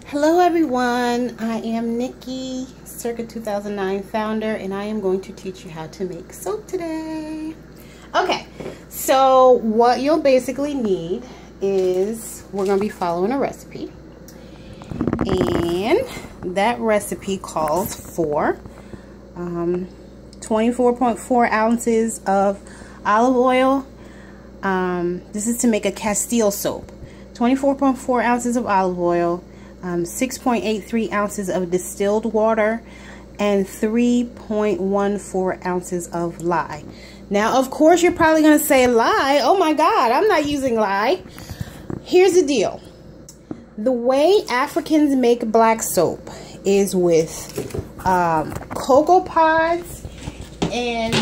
Hello everyone, I am Nikki, circa 2009 founder, and I am going to teach you how to make soap today. Okay, so what you'll basically need is, we're going to be following a recipe, and that recipe calls for 24.4 ounces of olive oil. This is to make a Castile soap. 24.4 ounces of olive oil, 6.83 ounces of distilled water, and 3.14 ounces of lye. Now, of course, you're probably going to say lye. Oh my God, I'm not using lye. Here's the deal. The way Africans make black soap is with cocoa pods and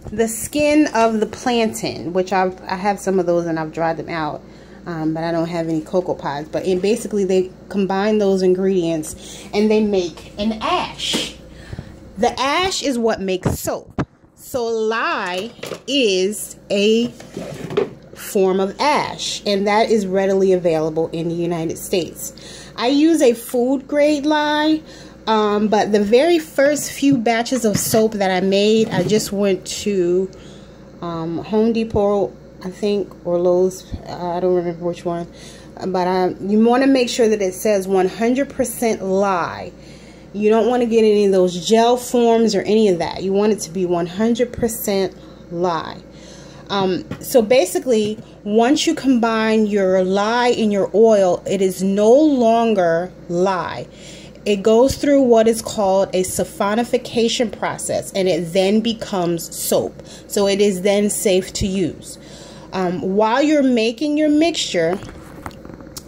the skin of the plantain, which I have some of those and I've dried them out. But I don't have any cocoa pods. But basically they combine those ingredients and they make an ash. The ash is what makes soap. So lye is a form of ash, and that is readily available in the United States. I use a food grade lye, but the very first few batches of soap that I made, I just went to Home Depot, I think, or Lowe's, I don't remember which one, but you want to make sure that it says 100% lye. You don't want to get any of those gel forms or any of that. You want it to be 100% lye. So basically, once you combine your lye and your oil, it is no longer lye. It goes through what is called a saponification process, and it then becomes soap. So it is then safe to use. While you're making your mixture,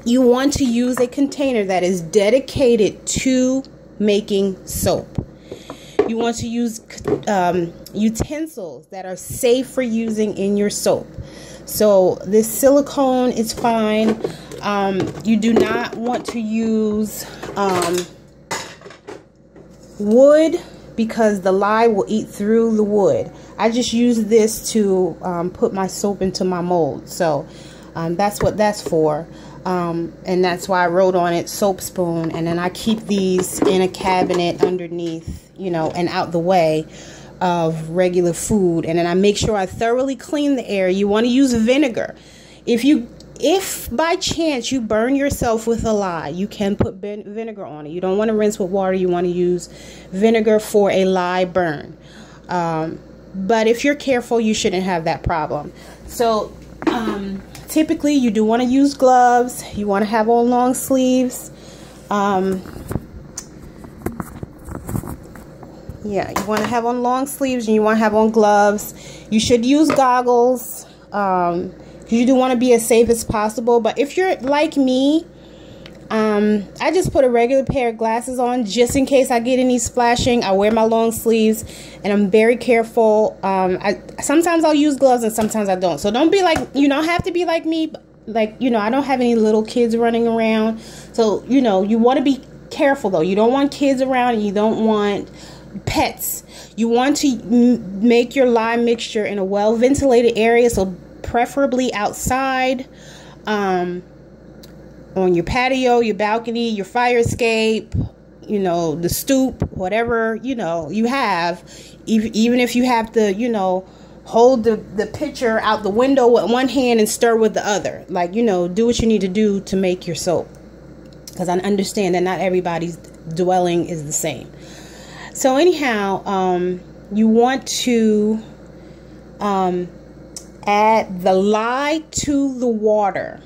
you want to use a container that is dedicated to making soap. You want to use utensils that are safe for using in your soap. So this silicone is fine. You do not want to use wood, because the lye will eat through the wood. I just use this to put my soap into my mold. So that's what that's for. And that's why I wrote on it soap spoon. And then I keep these in a cabinet underneath, you know, and out the way of regular food. And then I make sure I thoroughly clean the area. You want to use vinegar. If by chance you burn yourself with a lye, you can put vinegar on it. You don't want to rinse with water. You want to use vinegar for a lye burn. But if you're careful, you shouldn't have that problem. So typically you do want to use gloves. You want to have on long sleeves. Yeah, you want to have on long sleeves and you want to have on gloves. You should use goggles. You do want to be as safe as possible. But if you're like me, I just put a regular pair of glasses on just in case I get any splashing. I wear my long sleeves and I'm very careful. Sometimes I'll use gloves and sometimes I don't. So don't be like, you don't have to be like me. Like, you know, I don't have any little kids running around. So, you know, you want to be careful though. You don't want kids around and you don't want pets. You want to make your lye mixture in a well ventilated area. So preferably outside, on your patio, your balcony, your fire escape, you know, the stoop, whatever, you know, you have. Even if you have to, you know, hold the pitcher out the window with one hand and stir with the other. Like, you know, do what you need to do to make your soap. Because I understand that not everybody's dwelling is the same. So anyhow, you want to add the lye to the water,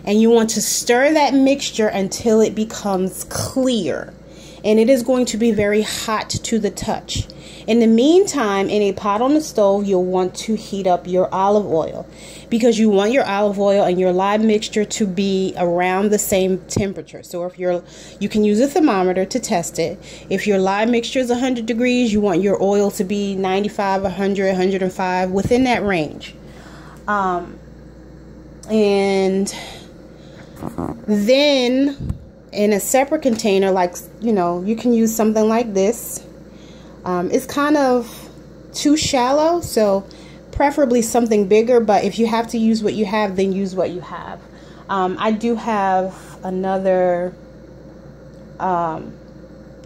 and you want to stir that mixture until it becomes clear, and it is going to be very hot to the touch. In the meantime, in a pot on the stove, you'll want to heat up your olive oil, because you want your olive oil and your lye mixture to be around the same temperature. So if you can use a thermometer to test it. If your lye mixture is 100 degrees, you want your oil to be 95, 100, 105, within that range. And then in a separate container, like, you know, you can use something like this. It's kind of too shallow, so preferably something bigger, but if you have to use what you have, then use what you have. I do have another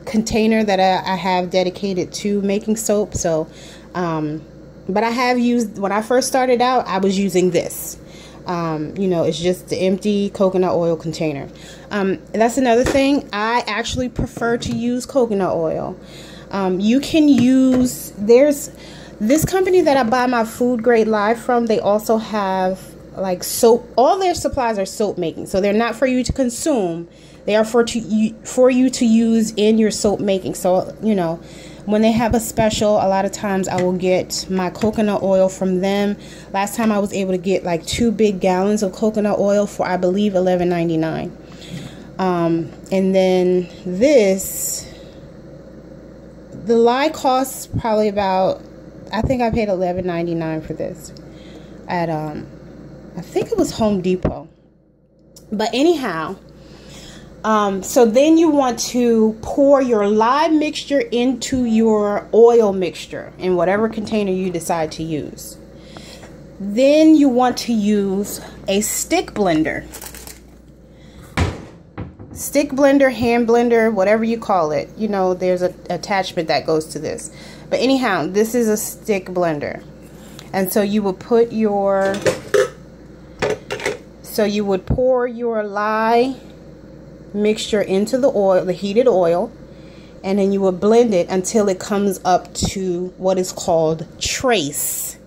container that I have dedicated to making soap. So, but I have used, when I first started out, I was using this. You know, it's just the empty coconut oil container. That's another thing. I actually prefer to use coconut oil. You can use, there's this company that I buy my food grade Live from. They also have like soap. All their supplies are soap making. So they're not for you to consume. They are for you to use in your soap making. So, you know, when they have a special, a lot of times I will get my coconut oil from them. Last time I was able to get like 2 big gallons of coconut oil for, I believe, $11.99. And then this, the lye costs probably about, I think I paid $11.99 for this at I think it was Home Depot. But anyhow, so then you want to pour your lye mixture into your oil mixture in whatever container you decide to use. Then you want to use a stick blender. Stick blender, hand blender, whatever you call it. You know, there's an attachment that goes to this. But anyhow, this is a stick blender. And so you would put your, so you would pour your lye mixture into the oil, the heated oil, and then you will blend it until it comes up to what is called trace.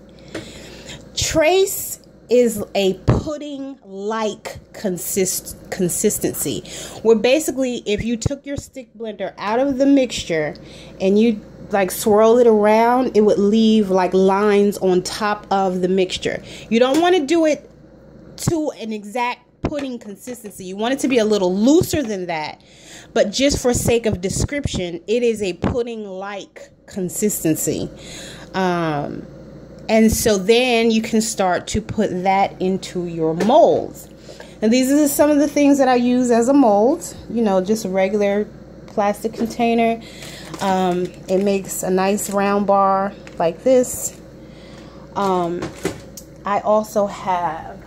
Trace is a pudding-like consistency, where basically if you took your stick blender out of the mixture and you like swirl it around, it would leave like lines on top of the mixture. You don't want to do it to an exact pudding consistency. You want it to be a little looser than that, but just for sake of description, it is a pudding-like consistency. And so then you can start to put that into your molds. And these are some of the things that I use as a mold. You know, just a regular plastic container. It makes a nice round bar like this. I also have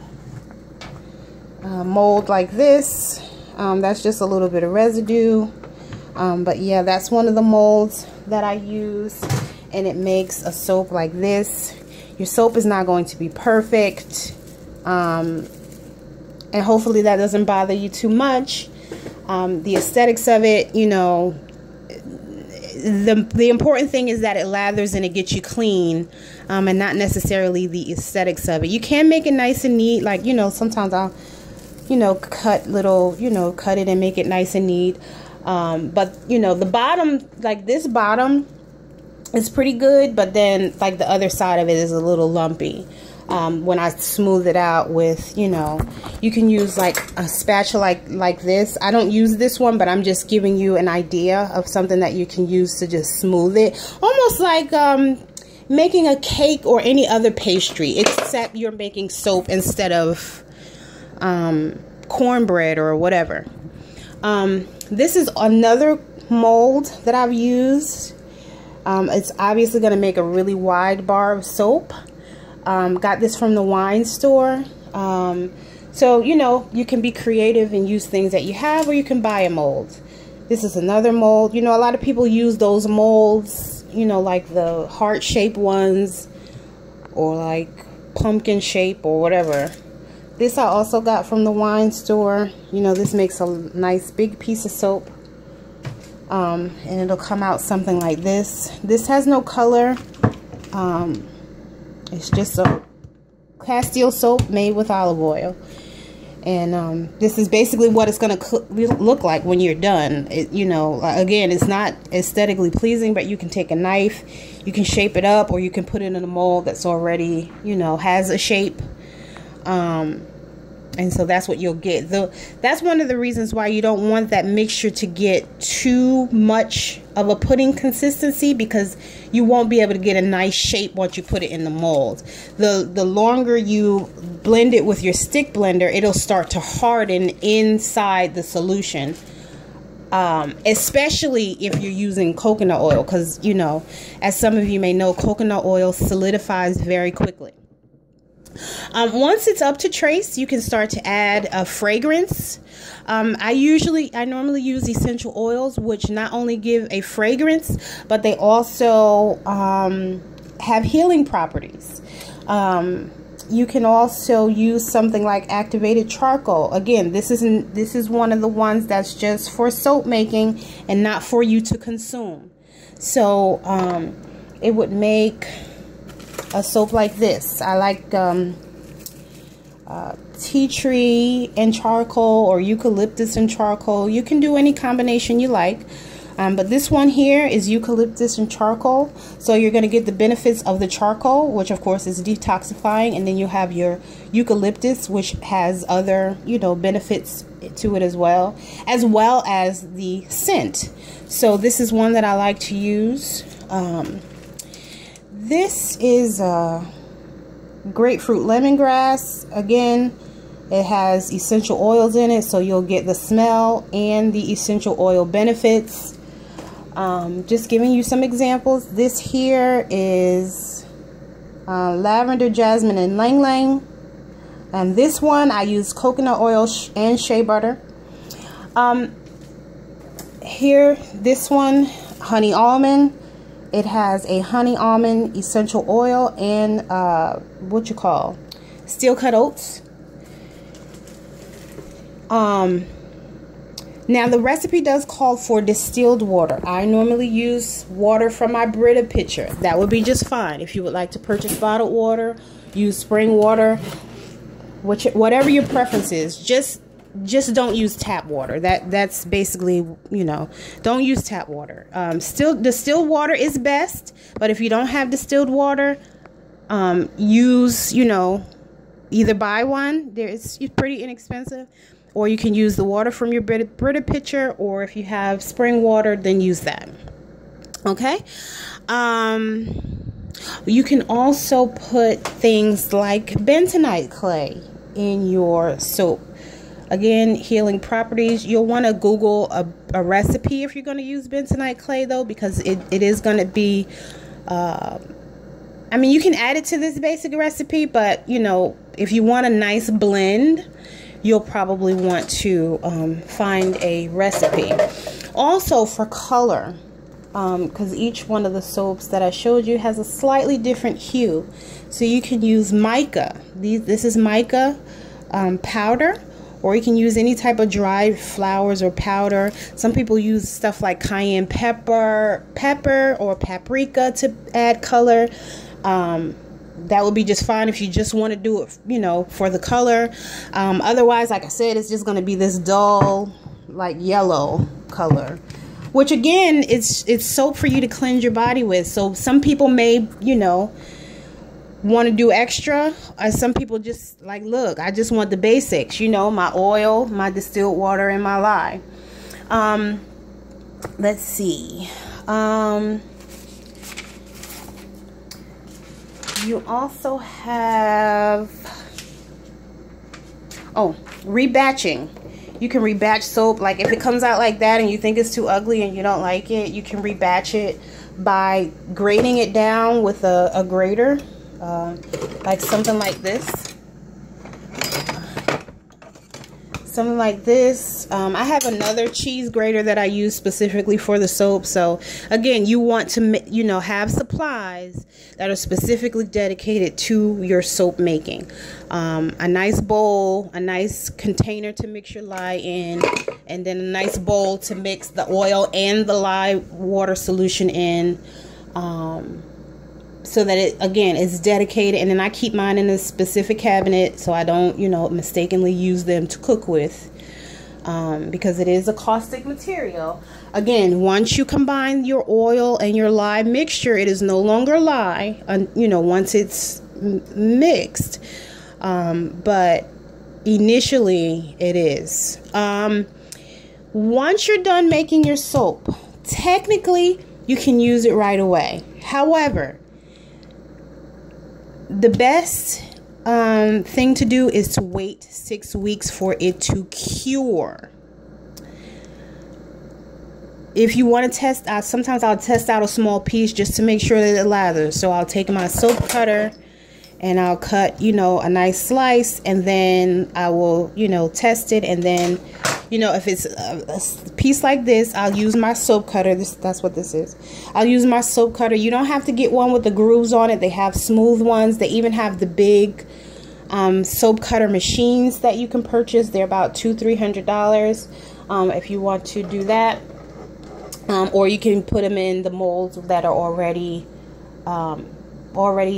a mold like this. That's just a little bit of residue. But yeah, that's one of the molds that I use. And it makes a soap like this. Your soap is not going to be perfect. And hopefully that doesn't bother you too much. The aesthetics of it, you know, the important thing is that it lathers and it gets you clean, and not necessarily the aesthetics of it. You can make it nice and neat, like, you know, sometimes I'll, you know, cut it and make it nice and neat. But, you know, the bottom, like this bottom is pretty good, but then like the other side of it is a little lumpy. When I smooth it out with, you know, you can use like a spatula like this. I don't use this one, but I'm just giving you an idea of something that you can use to just smooth it. Almost like making a cake or any other pastry, except you're making soap instead of cornbread or whatever. This is another mold that I've used. It's obviously going to make a really wide bar of soap. Got this from the wine store. So, you know, you can be creative and use things that you have, or you can buy a mold. This is another mold. You know, a lot of people use those molds, you know, like the heart-shaped ones or like pumpkin shape or whatever. This I also got from the wine store. You know, this makes a nice big piece of soap. And it'll come out something like this. This has no color. It's just a Castile soap made with olive oil. And this is basically what it's going to look like when you're done. You know, again, it's not aesthetically pleasing, but you can take a knife, you can shape it up, or you can put it in a mold that's already, you know, has a shape. And so that's what you'll get. That's one of the reasons why you don't want that mixture to get too much of a pudding consistency, because you won't be able to get a nice shape once you put it in the mold. The longer you blend it with your stick blender, it'll start to harden inside the solution. Especially if you're using coconut oil, because, you know, as some of you may know, coconut oil solidifies very quickly. Once it's up to trace, you can start to add a fragrance. I normally use essential oils, which not only give a fragrance, but they also have healing properties. You can also use something like activated charcoal. Again, this is one of the ones that's just for soap making and not for you to consume. So it would make a soap like this. I like tea tree and charcoal, or eucalyptus and charcoal. You can do any combination you like, but this one here is eucalyptus and charcoal, so you're going to get the benefits of the charcoal, which of course is detoxifying, and then you have your eucalyptus, which has other, you know, benefits to it as well as the scent. So this is one that I like to use. This is grapefruit lemongrass. Again, it has essential oils in it, so you'll get the smell and the essential oil benefits. Just giving you some examples. This here is lavender, jasmine, and ylang ylang. And this one I use coconut oil and shea butter. Here, this one, honey almond. It has a honey almond essential oil and steel cut oats. Now the recipe does call for distilled water. I normally use water from my Brita pitcher. That would be just fine. If you would like to purchase bottled water, use spring water, whatever your preference is. Just don't use tap water. That's basically, you know, don't use tap water. Distilled water is best, but if you don't have distilled water, use, you know, either buy one. It's pretty inexpensive, or you can use the water from your Brita pitcher, or if you have spring water, then use that. Okay. You can also put things like bentonite clay in your soap. Again, healing properties. You'll want to Google a recipe if you're going to use bentonite clay, though, because it is going to be, I mean, you can add it to this basic recipe, but, you know, if you want a nice blend, you'll probably want to find a recipe. Also for color, because each one of the soaps that I showed you has a slightly different hue. So you can use mica. This is mica powder. Or you can use any type of dried flowers or powder. Some people use stuff like cayenne pepper or paprika to add color. That would be just fine if you just want to do it, you know, for the color. Otherwise, like I said, it's just going to be this dull, like yellow color. Which again, it's soap for you to cleanse your body with. So some people may, you know, want to do extra, or some people just like, look, I just want the basics, you know, my oil, my distilled water, and my lye. Let's see. You also have, rebatching. You can rebatch soap. Like if it comes out like that and you think it's too ugly and you don't like it, you can rebatch it by grating it down with a grater. Like something like this. Something like this. I have another cheese grater that I use specifically for the soap. So again, you want to, you know, have supplies that are specifically dedicated to your soap making. A nice bowl, a nice container to mix your lye in, and then a nice bowl to mix the oil and the lye water solution in. So that it, again, is dedicated. And then I keep mine in a specific cabinet so I don't, you know, mistakenly use them to cook with, because it is a caustic material. Again, once you combine your oil and your lye mixture, it is no longer lye, you know, once it's mixed. But initially it is. Once you're done making your soap, technically you can use it right away. However, the best thing to do is to wait 6 weeks for it to cure. If you want to test out, sometimes I'll test out a small piece just to make sure that it lathers. So I'll take my soap cutter and I'll cut, you know, a nice slice, and then I will, you know, test it. And then, you know, if it's a piece like this, I'll use my soap cutter. That's what this is. I'll use my soap cutter. You don't have to get one with the grooves on it. They have smooth ones. They even have the big soap cutter machines that you can purchase. They're about $200-300 if you want to do that. Or you can put them in the molds that are already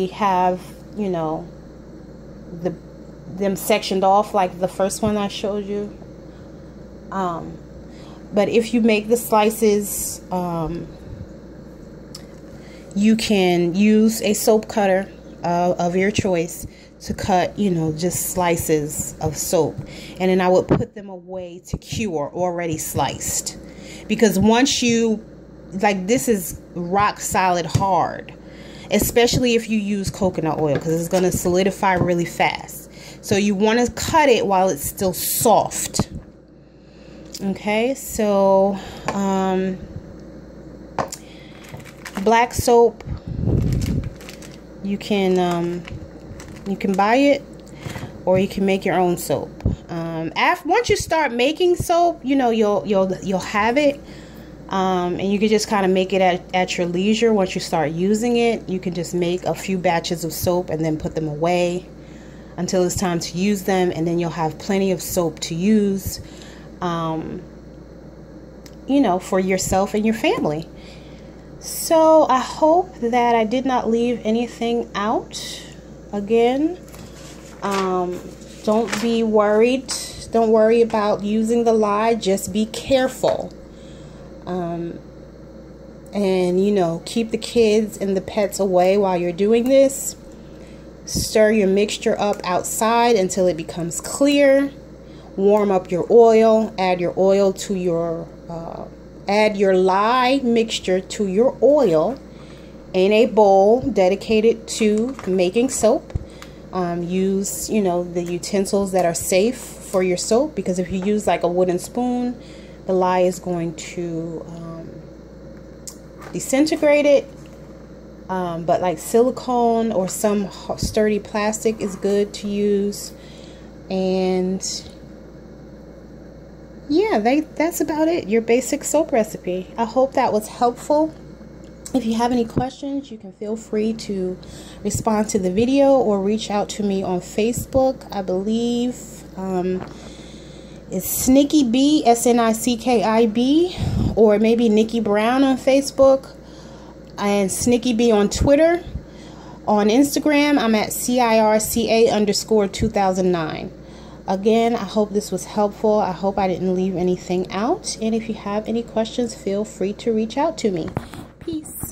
have, you know, them sectioned off, like the first one I showed you. But if you make the slices, you can use a soap cutter of your choice to cut, you know, just slices of soap. And then I would put them away to cure already sliced. Because once you, like, this is rock solid hard, especially if you use coconut oil, because it's going to solidify really fast. So you want to cut it while it's still soft. Okay, so black soap, you can buy it, or you can make your own soap. Once you start making soap, you know, you'll have it, and you can just kind of make it at your leisure. Once you start using it, you can just make a few batches of soap and then put them away until it's time to use them, and then you'll have plenty of soap to use, you know, for yourself and your family. So I hope that I did not leave anything out. Again, don't be worried. Don't worry about using the lye. Just be careful. And, you know, keep the kids and the pets away while you're doing this. Stir your mixture up outside until it becomes clear. Warm up your oil. Add your oil to your, add your lye mixture to your oil in a bowl dedicated to making soap. Use, you know, the utensils that are safe for your soap, because if you use like a wooden spoon, the lye is going to disintegrate it. But like silicone or some sturdy plastic is good to use. And yeah, that's about it. Your basic soap recipe. I hope that was helpful. If you have any questions, you can feel free to respond to the video or reach out to me on Facebook. I believe it's Snicky B, SNICKIB, or maybe Nikki Brown on Facebook, and Snicky B on Twitter. On Instagram, I'm at CIRCA_2009. Again, I hope this was helpful. I hope I didn't leave anything out. And if you have any questions, feel free to reach out to me. Peace.